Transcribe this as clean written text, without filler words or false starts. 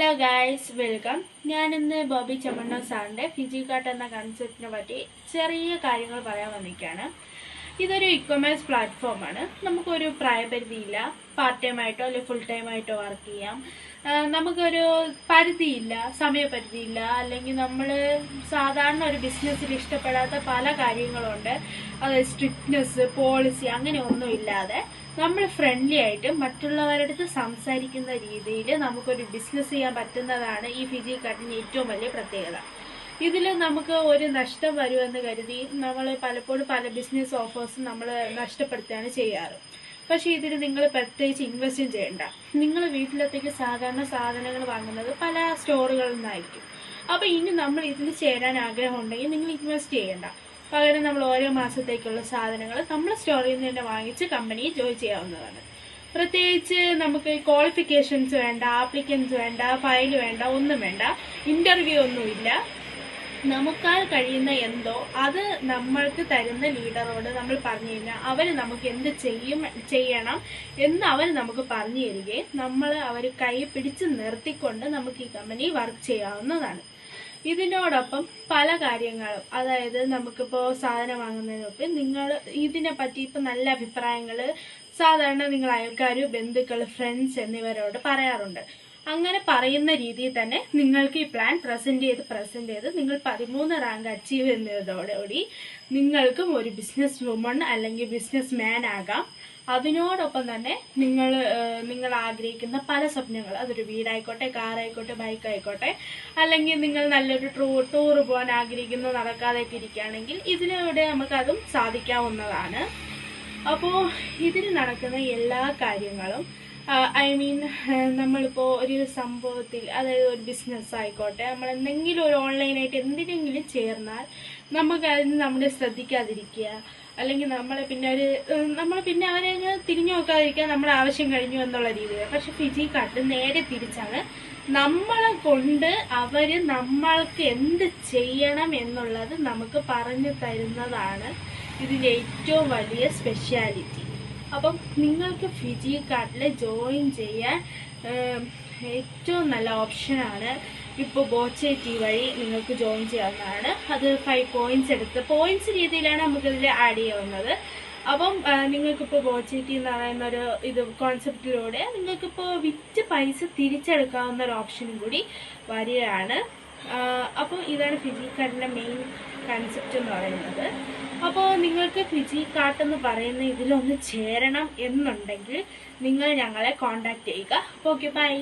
Hello guys, welcome. ഞാൻ ഇന്ന് ബോബി ചെമ്മണ്ണ സാറിൻ്റെ ഫിജി കാർട്ട് എന്ന കൺസെപ്റ്റിനെ പറ്റി ചെറിയ കാര്യങ്ങൾ പറയാൻ വന്നിരിക്കുകയാണ്. ഇതൊരു ഇ-കൊമേഴ്സ് പ്ലാറ്റ്ഫോമാണ്. നമുക്കൊരു പ്രായപരിധിയില്ല. പാർട്ട് ടൈം ആയിട്ടോ അല്ലെങ്കിൽ ഫുൾ ടൈം ആയിട്ടോ വർക്ക് ചെയ്യാം. നമുക്കൊരു പരിധിയില്ല, സമയപരിധിയില്ല. അല്ലെങ്കിൽ നമ്മൾ സാധാരണ ഒരു ബിസിനസ്സിൽ ഇഷ്ടപ്പെടാത്ത പല കാര്യങ്ങളുണ്ട്. അതായത് സ്ട്രിക്ട്നെസ്, പോളിസി അങ്ങനെ ഒന്നും ഇല്ലാതെ നമ്മൾ ഫ്രണ്ട്ലി ആയിട്ട് മറ്റുള്ളവരുടെ അടുത്ത് സംസാരിക്കുന്ന രീതിയിൽ നമുക്കൊരു ബിസിനസ് ചെയ്യാൻ പറ്റുന്നതാണ് ഈ ഫിജി കാർട്ടിൻ്റെ ഏറ്റവും വലിയ പ്രത്യേകത. ഇതിൽ നമുക്ക് ഒരു നഷ്ടം വരുമെന്ന് കരുതി നമ്മൾ പലപ്പോഴും പല ബിസിനസ് ഓഫേഴ്സും നമ്മൾ നഷ്ടപ്പെടുത്തുകയാണ് ചെയ്യാറ്. പക്ഷേ ഇതിൽ നിങ്ങൾ പ്രത്യേകിച്ച് ഇൻവെസ്റ്റും ചെയ്യണ്ട. നിങ്ങൾ വീട്ടിലത്തേക്ക് സാധാരണ സാധനങ്ങൾ വാങ്ങുന്നത് പല സ്റ്റോറുകളിൽ നിന്നായിരിക്കും. അപ്പോൾ ഇനി നമ്മൾ ഇതിൽ ചേരാൻ ആഗ്രഹമുണ്ടെങ്കിൽ നിങ്ങൾ ഇൻവെസ്റ്റ് ചെയ്യണ്ട. പകരം നമ്മൾ ഓരോ മാസത്തേക്കുള്ള സാധനങ്ങൾ നമ്മൾ സ്റ്റോറിൽ നിന്ന് തന്നെ വാങ്ങിച്ച് കമ്പനിയിൽ ജോയിൻ ചെയ്യാവുന്നതാണ്. പ്രത്യേകിച്ച് നമുക്ക് ക്വാളിഫിക്കേഷൻസ് വേണ്ട, ആപ്ലിക്കൻസ് വേണ്ട, ഫയൽ വേണ്ട, ഒന്നും വേണ്ട, ഇൻ്റർവ്യൂ ഒന്നുമില്ല. നമുക്കാൽ കഴിയുന്ന എന്തോ അത് നമ്മൾക്ക് തരുന്ന ലീഡറോട് നമ്മൾ പറഞ്ഞു കഴിഞ്ഞാൽ അവർ നമുക്ക് എന്ത് ചെയ്യണം എന്ന് അവർ നമുക്ക് പറഞ്ഞു തരികയും നമ്മൾ അവർ കൈ പിടിച്ച് നിർത്തിക്കൊണ്ട് നമുക്ക് ഈ കമ്പനി വർക്ക് ചെയ്യാവുന്നതാണ്. ഇതിനോടൊപ്പം പല കാര്യങ്ങളും, അതായത് നമുക്കിപ്പോൾ സാധനം വാങ്ങുന്നതിനൊക്കെ നിങ്ങൾ ഇതിനെപ്പറ്റി ഇപ്പം നല്ല അഭിപ്രായങ്ങൾ സാധാരണ നിങ്ങൾ അയൽക്കാർ, ബന്ധുക്കൾ, ഫ്രണ്ട്സ് എന്നിവരോട് പറയാറുണ്ട്. അങ്ങനെ പറയുന്ന രീതിയിൽ തന്നെ നിങ്ങൾക്ക് ഈ പ്ലാൻ പ്രസന്റ് ചെയ്ത് നിങ്ങൾ 13 റാങ്ക് അച്ചീവ് ചെയ്യുന്നതോടുകൂടി നിങ്ങൾക്കും ഒരു ബിസിനസ് വുമൺ അല്ലെങ്കിൽ ബിസിനസ് മാൻ ആകാം. അതിനോടൊപ്പം തന്നെ നിങ്ങൾ ആഗ്രഹിക്കുന്ന പല സ്വപ്നങ്ങൾ, അതൊരു വീടായിക്കോട്ടെ, കാറായിക്കോട്ടെ, ബൈക്കായിക്കോട്ടെ, അല്ലെങ്കിൽ നിങ്ങൾ നല്ലൊരു ടൂർ പോകാൻ ആഗ്രഹിക്കുന്നു, നടക്കാതെയൊക്കെ ഇരിക്കുകയാണെങ്കിൽ ഇതിലൂടെ നമുക്കതും സാധിക്കാവുന്നതാണ്. അപ്പോൾ ഇതിൽ നടക്കുന്ന എല്ലാ കാര്യങ്ങളും നമ്മളിപ്പോൾ ഒരു സംഭവത്തിൽ, അതായത് ഒരു ബിസിനസ് ആയിക്കോട്ടെ, നമ്മൾ എന്തെങ്കിലും ഒരു ഓൺലൈനായിട്ട് എന്തിനെങ്കിലും ചേർന്നാൽ നമുക്ക് അതിന് നമ്മളെ ശ്രദ്ധിക്കാതിരിക്കുക, അല്ലെങ്കിൽ നമ്മൾ പിന്നെ അവരെ തിരിഞ്ഞു നോക്കാതിരിക്കുക, നമ്മുടെ ആവശ്യം കഴിഞ്ഞു എന്നുള്ള രീതിയിൽ. പക്ഷെ ഫിജി കാർട്ട് നേരെ തിരിച്ചാണ്. നമ്മളെ കൊണ്ട് അവർ നമ്മൾക്ക് എന്ത് ചെയ്യണം എന്നുള്ളത് നമുക്ക് പറഞ്ഞു തരുന്നതാണ് ഇതിൻ്റെ ഏറ്റവും വലിയ സ്പെഷ്യാലിറ്റി. അപ്പം നിങ്ങൾക്ക് ഫിജി കാർട്ടിൽ ജോയിൻ ചെയ്യാൻ ഏറ്റവും നല്ല ഓപ്ഷനാണ് ഇപ്പോൾ ബോച്ചേറ്റി വഴി നിങ്ങൾക്ക് ജോയിൻ ചെയ്യാവുന്നതാണ്. അത് 5 പോയിന്റ്സ് എടുത്ത് പോയിന്റ്സ് രീതിയിലാണ് നമുക്കിതിൽ ആഡ് ചെയ്യാവുന്നത്. അപ്പം നിങ്ങൾക്കിപ്പോൾ ബോച്ചേറ്റി എന്ന് പറയുന്ന ഒരു കോൺസെപ്റ്റിലൂടെ നിങ്ങൾക്കിപ്പോൾ വിറ്റ് പൈസ തിരിച്ചെടുക്കാവുന്ന ഒരു ഓപ്ഷനും കൂടി വരികയാണ്. അപ്പോൾ ഇതാണ് ഫിജി കാർട്ടിൻ്റെ മെയിൻ കൺസെപ്റ്റ് എന്ന് പറയുന്നത്. അപ്പോൾ നിങ്ങൾക്ക് ഫിജി കാർട്ട് എന്ന് പറയുന്ന ഇതിലൊന്ന് ചേരണം എന്നുണ്ടെങ്കിൽ നിങ്ങൾ ഞങ്ങളെ കോൺടാക്ട് ചെയ്യുക. Okay, by.